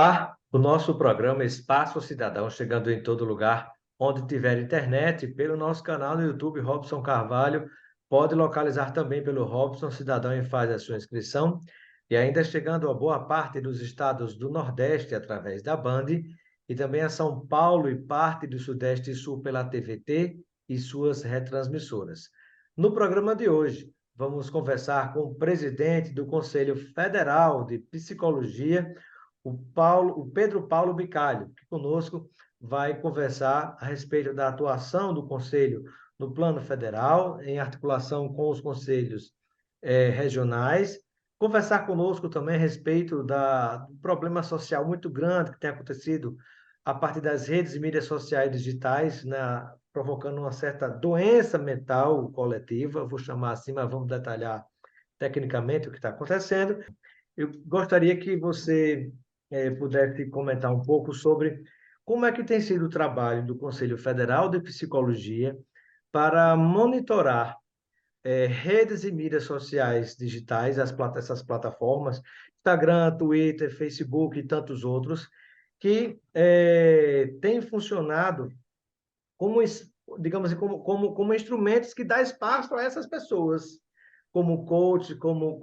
Olá, o nosso programa Espaço Cidadão, chegando em todo lugar onde tiver internet, pelo nosso canal no YouTube, Robson Carvalho, pode localizar também pelo Robson Cidadão e faz a sua inscrição, e ainda chegando a boa parte dos estados do Nordeste através da Band, e também a São Paulo e parte do Sudeste e Sul pela TVT e suas retransmissoras. No programa de hoje, vamos conversar com o presidente do Conselho Federal de Psicologia, o Pedro Paulo Bicalho, que conosco vai conversar a respeito da atuação do Conselho no plano federal, em articulação com os conselhos regionais, conversar conosco também a respeito do problema social muito grande que tem acontecido a partir das redes e mídias sociais digitais, provocando uma certa doença mental coletiva, vou chamar assim, mas vamos detalhar tecnicamente o que está acontecendo. Eu gostaria que você pudesse comentar um pouco sobre como é que tem sido o trabalho do Conselho Federal de Psicologia para monitorar redes e mídias sociais digitais, essas plataformas, Instagram, Twitter, Facebook e tantos outros, que têm funcionado como, digamos assim, como instrumentos que dão espaço a essas pessoas, como coach, como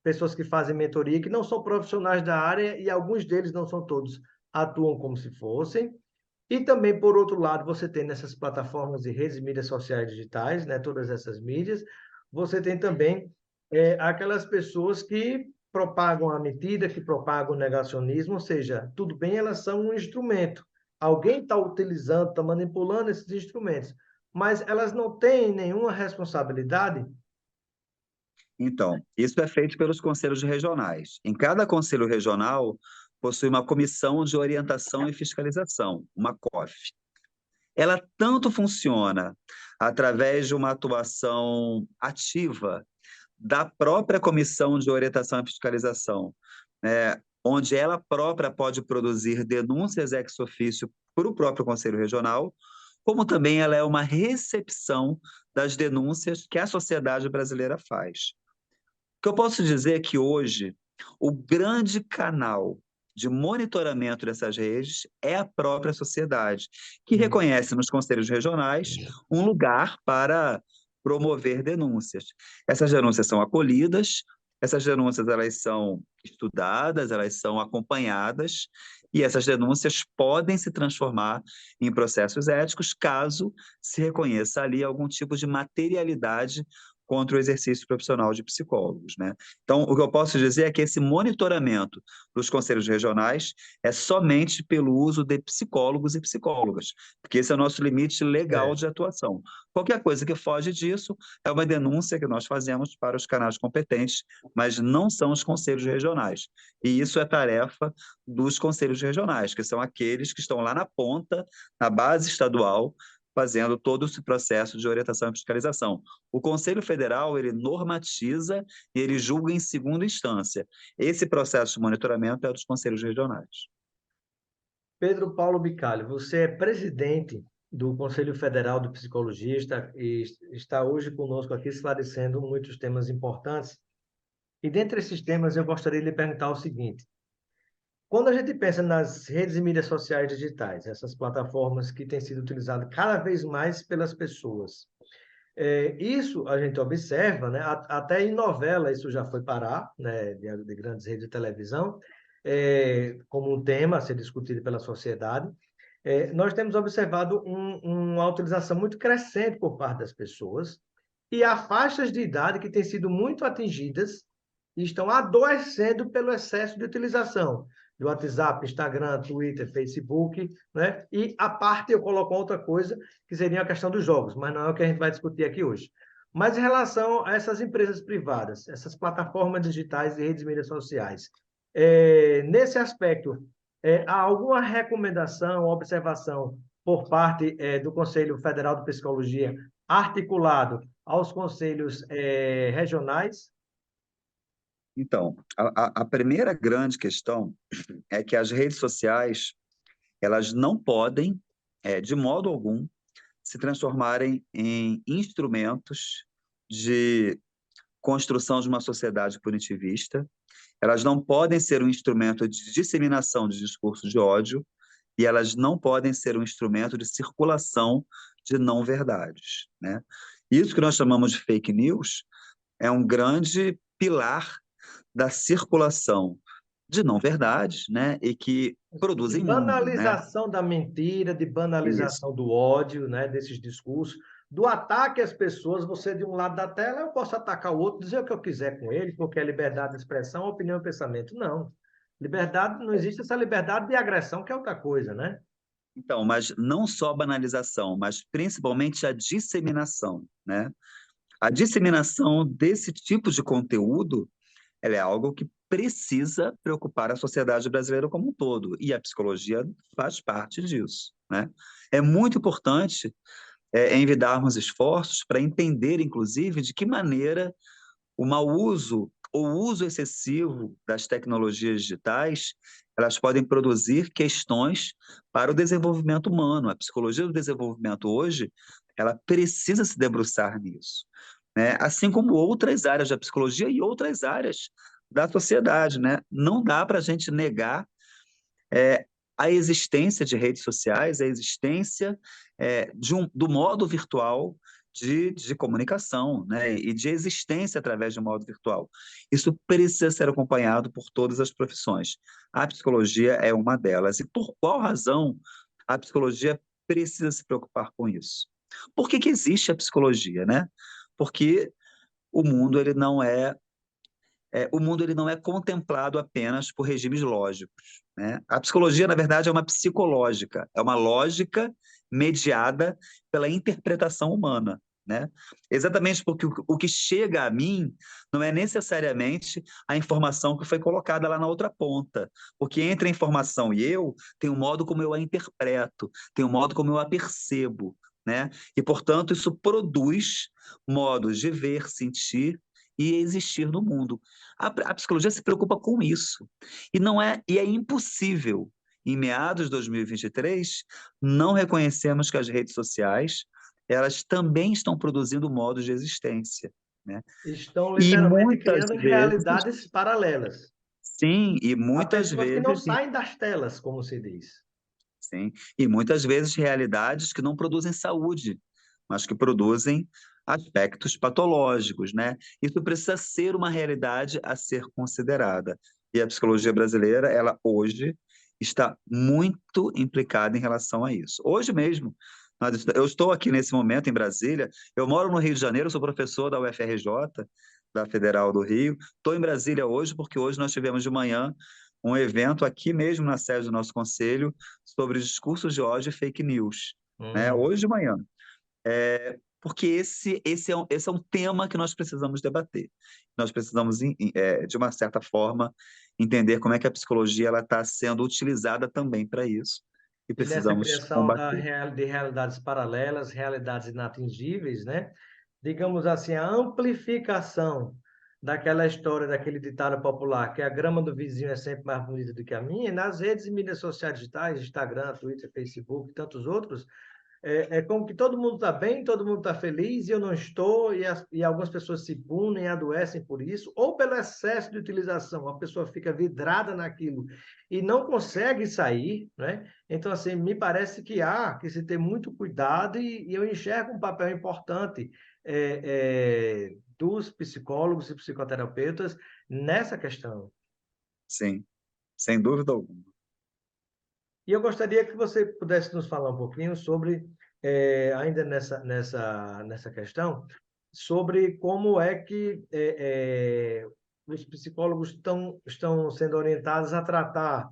pessoas que fazem mentoria, que não são profissionais da área e alguns deles, não são todos, atuam como se fossem. E também, por outro lado, você tem nessas plataformas de redes e mídias sociais digitais, né, todas essas mídias, você tem também aquelas pessoas que propagam a mentira, que propagam o negacionismo, ou seja, tudo bem, elas são um instrumento. Alguém está utilizando, está manipulando esses instrumentos, mas elas não têm nenhuma responsabilidade. Então, isso é feito pelos conselhos regionais. Em cada conselho regional, possui uma comissão de orientação e fiscalização, uma COF. Ela tanto funciona através de uma atuação ativa da própria comissão de orientação e fiscalização, onde ela própria pode produzir denúncias ex officio para o próprio conselho regional, como também ela é uma recepção das denúncias que a sociedade brasileira faz. O que eu posso dizer é que hoje o grande canal de monitoramento dessas redes é a própria sociedade, que reconhece nos conselhos regionais um lugar para promover denúncias. Essas denúncias são acolhidas, essas denúncias elas são estudadas, elas são acompanhadas, e essas denúncias podem se transformar em processos éticos caso se reconheça ali algum tipo de materialidade contra o exercício profissional de psicólogos, né? Então, o que eu posso dizer é que esse monitoramento dos conselhos regionais é somente pelo uso de psicólogos e psicólogas, porque esse é o nosso limite legal É. de atuação. Qualquer coisa que foge disso é uma denúncia que nós fazemos para os canais competentes, mas não são os conselhos regionais. E isso é tarefa dos conselhos regionais, que são aqueles que estão lá na ponta, na base estadual, fazendo todo esse processo de orientação e fiscalização. O Conselho Federal, ele normatiza e ele julga em segunda instância. Esse processo de monitoramento é dos conselhos regionais. Pedro Paulo Bicalho, você é presidente do Conselho Federal de Psicologia e está hoje conosco aqui esclarecendo muitos temas importantes. E dentre esses temas, eu gostaria de lhe perguntar o seguinte: quando a gente pensa nas redes e mídias sociais digitais, essas plataformas que têm sido utilizadas cada vez mais pelas pessoas, isso a gente observa, né? Até em novela isso já foi parar, né? De grandes redes de televisão, como um tema a ser discutido pela sociedade. Nós temos observado uma utilização muito crescente por parte das pessoas e há faixas de idade que têm sido muito atingidas e estão adoecendo pelo excesso de utilização do WhatsApp, Instagram, Twitter, Facebook, né? E a parte eu coloco outra coisa, que seria a questão dos jogos, mas não é o que a gente vai discutir aqui hoje. Mas em relação a essas empresas privadas, essas plataformas digitais e redes de mídias sociais, nesse aspecto, há alguma recomendação, observação por parte do Conselho Federal de Psicologia articulado aos conselhos regionais? Então, a primeira grande questão é que as redes sociais, elas não podem, de modo algum, se transformarem em instrumentos de construção de uma sociedade punitivista, Elas não podem ser um instrumento de disseminação de discurso de ódio e elas não podem ser um instrumento de circulação de não-verdades, né? Isso que nós chamamos de fake news é um grande pilar da circulação de não-verdades, né? E que De produzem mundo, né? banalização da mentira, de Isso. banalização do ódio, né, desses discursos, do ataque às pessoas, você de um lado da tela, eu posso atacar o outro, dizer o que eu quiser com ele, porque é liberdade de expressão, opinião e pensamento. Não. Liberdade, não existe essa liberdade de agressão, que é outra coisa, né? Então, mas não só a banalização, mas principalmente a disseminação, né? A disseminação desse tipo de conteúdo, ela é algo que precisa preocupar a sociedade brasileira como um todo, e a psicologia faz parte disso, né? É muito importante envidarmos esforços para entender, inclusive, de que maneira o mau uso ou o uso excessivo das tecnologias digitais, elas podem produzir questões para o desenvolvimento humano. A psicologia do desenvolvimento hoje, ela precisa se debruçar nisso, né? Assim como outras áreas da psicologia e outras áreas da sociedade, né? Não dá para a gente negar é, a existência de redes sociais, a existência do modo virtual de comunicação, né? E de existência através de um modo virtual. Isso precisa ser acompanhado por todas as profissões. A psicologia é uma delas. E por qual razão a psicologia precisa se preocupar com isso? Por que que existe a psicologia, né? Porque o mundo ele não é o mundo ele não é contemplado apenas por regimes lógicos, né? A psicologia, na verdade, é uma psicológica, é uma lógica mediada pela interpretação humana, né? Exatamente porque o que chega a mim não é necessariamente a informação que foi colocada lá na outra ponta, porque entre a informação e eu tem um modo como eu a interpreto, tem um modo como eu a percebo, né? E, portanto, isso produz modos de ver, sentir e existir no mundo. A psicologia se preocupa com isso. E é impossível, em meados de 2023, não reconhecermos que as redes sociais, elas também estão produzindo modos de existência, né? Estão E literalmente muitas criando vezes, realidades paralelas. sim, Há pessoas que não saem das telas, como se diz. sim, e muitas vezes realidades que não produzem saúde, mas que produzem aspectos patológicos, né? Isso precisa ser uma realidade a ser considerada. E a psicologia brasileira, ela hoje está muito implicada em relação a isso. Hoje mesmo, eu estou aqui nesse momento em Brasília, eu moro no Rio de Janeiro, sou professor da UFRJ, da Federal do Rio. Estou em Brasília hoje porque hoje nós tivemos de manhã um evento aqui mesmo na sede do nosso conselho sobre discursos de ódio e fake news, né? Hum. Hoje de manhã. Porque esse é um tema que nós precisamos debater. Nós precisamos, de uma certa forma, entender como é que a psicologia ela está sendo utilizada também para isso e E nessa precisamos criação combater. de realidades paralelas, realidades inatingíveis, né? Digamos assim, a amplificação daquela história, daquele ditado popular, que a grama do vizinho é sempre mais bonita do que a minha, nas redes e mídias sociais digitais, Instagram, Twitter, Facebook e tantos outros, é como que todo mundo está bem, todo mundo está feliz e eu não estou, e algumas pessoas se punem, adoecem por isso, ou pelo excesso de utilização, a pessoa fica vidrada naquilo e não consegue sair, né? Então, assim, me parece que há que se ter muito cuidado e eu enxergo um papel importante dos psicólogos e psicoterapeutas nessa questão. Sim, sem dúvida alguma. E eu gostaria que você pudesse nos falar um pouquinho sobre, ainda nessa questão, sobre como é que os psicólogos estão sendo orientados a tratar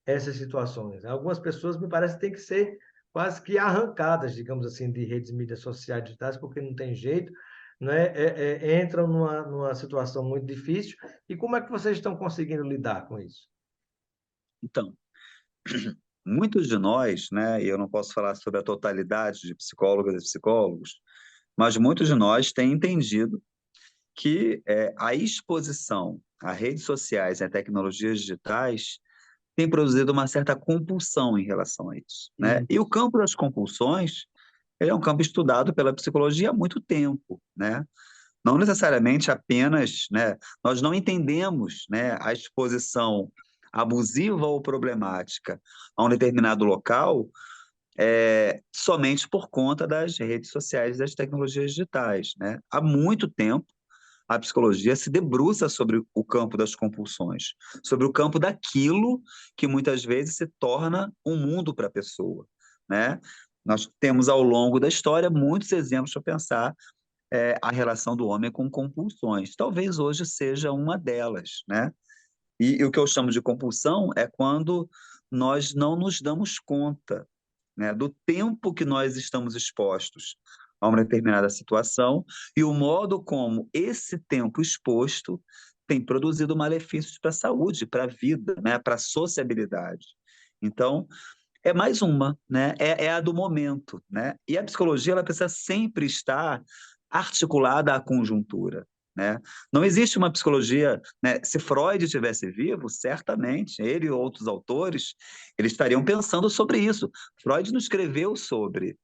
essas situações. Algumas pessoas, me parece, têm que ser quase que arrancadas, digamos assim, de redes de mídias sociais digitais, porque não tem jeito, né? Entram numa situação muito difícil. E como é que vocês estão conseguindo lidar com isso? Então, muitos de nós, né, e eu não posso falar sobre a totalidade de psicólogas e psicólogos, mas muitos de nós têm entendido que a exposição a redes sociais e a tecnologias digitais tem produzido uma certa compulsão em relação a isso, né? E o Isso. campo das compulsões, ele é um campo estudado pela psicologia há muito tempo, né? Não necessariamente apenas, né, nós não entendemos, né, a exposição abusiva ou problemática a um determinado local somente por conta das redes sociais e das tecnologias digitais, né? Há muito tempo, a psicologia se debruça sobre o campo das compulsões, sobre o campo daquilo que muitas vezes se torna um mundo para a pessoa, né? Nós temos ao longo da história muitos exemplos para pensar a relação do homem com compulsões. Talvez hoje seja uma delas, né? E o que eu chamo de compulsão é quando nós não nos damos conta, né, do tempo que nós estamos expostos a uma determinada situação e o modo como esse tempo exposto tem produzido malefícios para a saúde, para a vida, né, para a sociabilidade. Então, é mais uma, né? É a do momento, né? E a psicologia ela precisa sempre estar articulada à conjuntura, né? Não existe uma psicologia, né? Se Freud estivesse vivo, certamente ele e outros autores eles estariam pensando sobre isso. Freud não escreveu sobre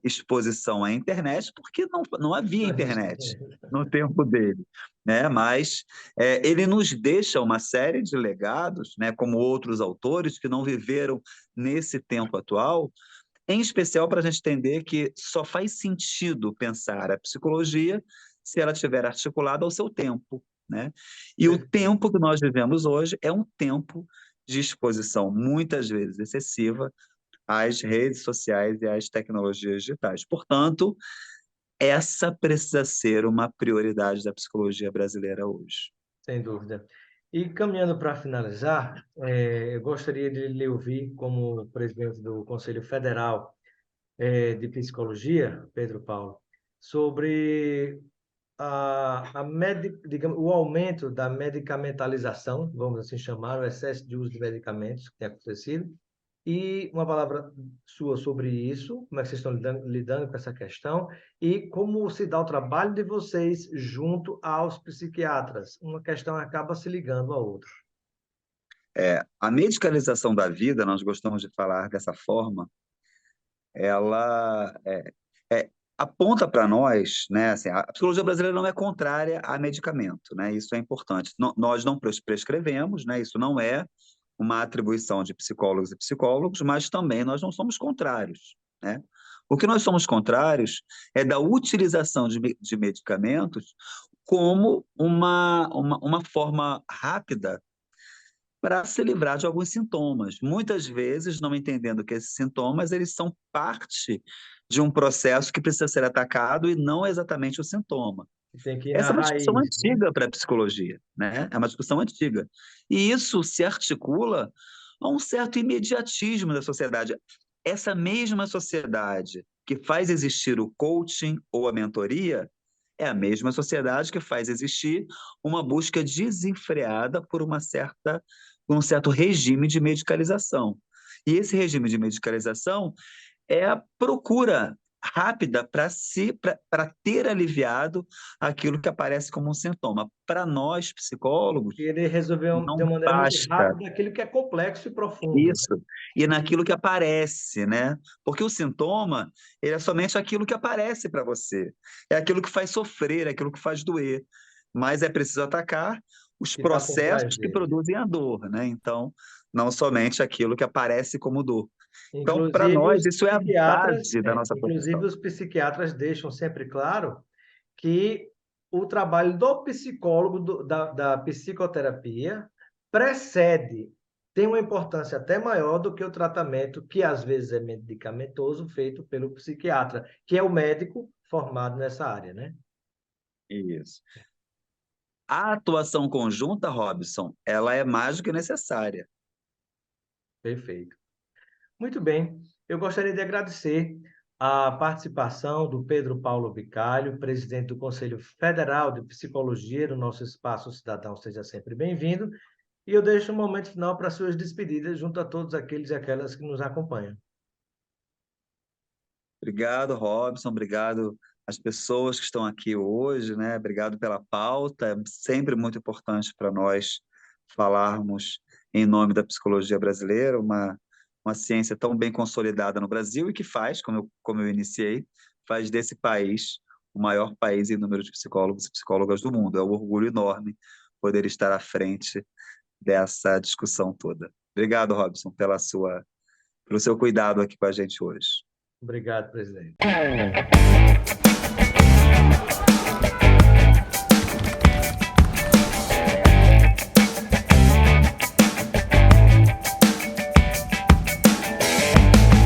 exposição à internet porque não havia internet no tempo dele, né? Mas ele nos deixa uma série de legados, né? Como outros autores que não viveram nesse tempo atual, em especial para a gente entender que só faz sentido pensar a psicologia se ela estiver articulada ao seu tempo, né? E o Perfeito. tempo que nós vivemos hoje é um tempo de exposição, muitas vezes excessiva, às redes sociais e às tecnologias digitais. Portanto, essa precisa ser uma prioridade da psicologia brasileira hoje. Sem dúvida. E caminhando para finalizar, eu gostaria de lhe ouvir como presidente do Conselho Federal de Psicologia, Pedro Paulo, sobre digamos, o aumento da medicamentalização, vamos assim chamar, o excesso de uso de medicamentos que tem acontecido, e uma palavra sua sobre isso, como é que vocês estão lidando com essa questão, e como se dá o trabalho de vocês junto aos psiquiatras. Uma questão acaba se ligando à outra. A medicalização da vida, nós gostamos de falar dessa forma, ela é, aponta para nós, né, assim, a psicologia brasileira não é contrária a medicamento, né, isso é importante. Nós não prescrevemos, né, isso não é uma atribuição de psicólogos e psicólogos, mas também nós não somos contrários, né? O que nós somos contrários é da utilização de medicamentos como uma forma rápida para se livrar de alguns sintomas. Muitas vezes, não entendendo que esses sintomas eles são parte de um processo que precisa ser atacado e não exatamente o sintoma. Tem que ir Essa na é uma discussão raiz, né? antiga para a psicologia, né? É uma discussão antiga. E isso se articula a um certo imediatismo da sociedade. Essa mesma sociedade que faz existir o coaching ou a mentoria é a mesma sociedade que faz existir uma busca desenfreada por um certo regime de medicalização. E esse regime de medicalização é a procura rápida para ter aliviado aquilo que aparece como um sintoma. Para nós, psicólogos, Ele resolveu de não uma maneira muito basta rápida aquilo que é complexo e profundo, né? isso. E naquilo que aparece, né? Porque o sintoma, ele é somente aquilo que aparece para você. É aquilo que faz sofrer, é aquilo que faz doer. Mas é preciso atacar os Que está por trás processos que dele. produzem a dor, né? Então, não somente aquilo que aparece como dor. Então, para Inclusive nós, os isso é a psiquiatras, base da nossa inclusive profissão. os psiquiatras deixam sempre claro que o trabalho do psicólogo, da psicoterapia, precede, tem uma importância até maior do que o tratamento, que às vezes é medicamentoso, feito pelo psiquiatra, que é o médico formado nessa área, né? Isso. A atuação conjunta, Robson, ela é mais do que necessária. Perfeito. Muito bem. Eu gostaria de agradecer a participação do Pedro Paulo Bicalho, presidente do Conselho Federal de Psicologia, no nosso Espaço Cidadão. Seja sempre bem-vindo. E eu deixo um momento final para suas despedidas junto a todos aqueles e aquelas que nos acompanham. Obrigado, Robson. Obrigado às pessoas que estão aqui hoje, né? Obrigado pela pauta. É sempre muito importante para nós falarmos em nome da psicologia brasileira, uma ciência tão bem consolidada no Brasil e que faz, como eu iniciei, faz desse país o maior país em número de psicólogos e psicólogas do mundo. É um orgulho enorme poder estar à frente dessa discussão toda. Obrigado, Robson, pelo seu cuidado aqui com a gente hoje. Obrigado, presidente.